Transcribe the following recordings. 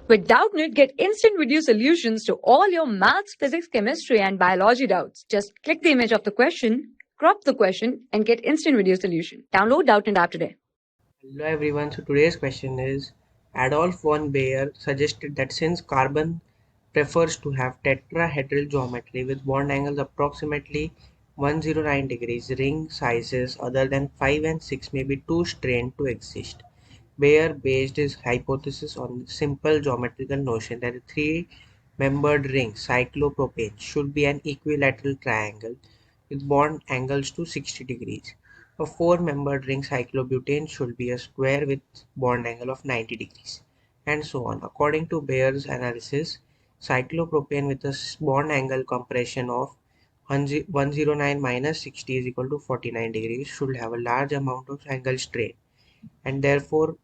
With Doubtnut, get instant video solutions to all your maths, physics, chemistry, and biology doubts. Just click the image of the question, crop the question, and get instant video solution. Download Doubtnut app today. Hello everyone, so today's question is Adolf von Baeyer suggested that since carbon prefers to have tetrahedral geometry with bond angles approximately 109 degrees, ring sizes other than 5 and 6 may be too strained to exist. Bayer based his hypothesis on the simple geometrical notion that a three-membered ring, cyclopropane, should be an equilateral triangle with bond angles to 60 degrees. A four-membered ring, cyclobutane, should be a square with bond angle of 90 degrees, and so on. According to Bayer's analysis, cyclopropane with a bond angle compression of 109 minus 60 is equal to 49 degrees should have a large amount of angle strain and therefore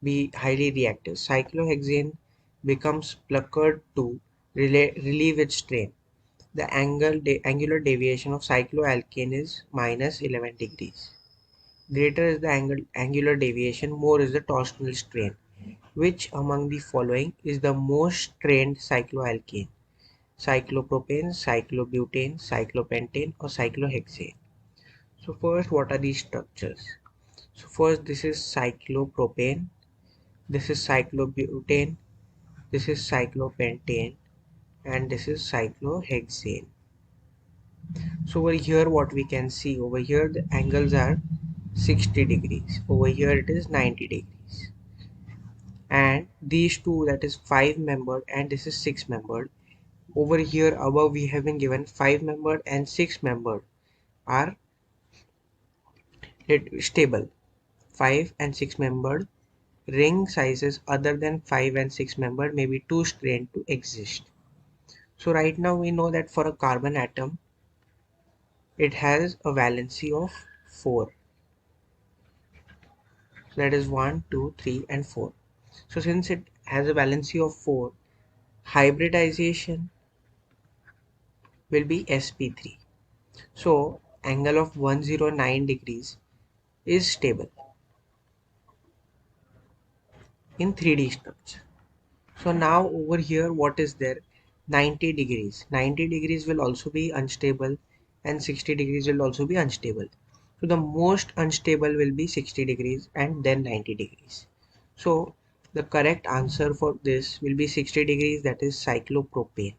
be highly reactive. Cyclohexane becomes puckered to relieve its strain. The angular deviation of cycloalkane is minus 11 degrees. Greater is the angular deviation, more is the torsional strain. Which among the following is the most strained cycloalkane? Cyclopropane, cyclobutane, cyclopentane, or cyclohexane? So first, what are these structures? So first, this is cyclopropane, this is cyclobutane, this is cyclopentane, and this is cyclohexane. So over here what we can see, over here the angles are 60 degrees, over here it is 90 degrees, and these two, that is 5 membered and this is 6 membered. Over here above we have been given 5 membered and 6 membered are stable. 5 and 6 membered ring sizes other than 5 and 6 membered may be too strained to exist. So right now we know that for a carbon atom it has a valency of 4. So that is 1, 2, 3 and 4. So since it has a valency of 4, hybridization will be sp3. So angle of 109 degrees is stable in 3D structure. So now over here what is there? 90 degrees. 90 degrees will also be unstable and 60 degrees will also be unstable. So the most unstable will be 60 degrees and then 90 degrees. So the correct answer for this will be 60 degrees, that is cyclopropane.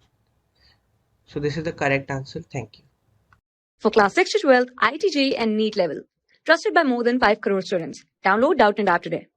So this is the correct answer. Thank you. For class 6 to 12, IIT JEE and NEET level. Trusted by more than 5 crore students. Download Doubtnut app today.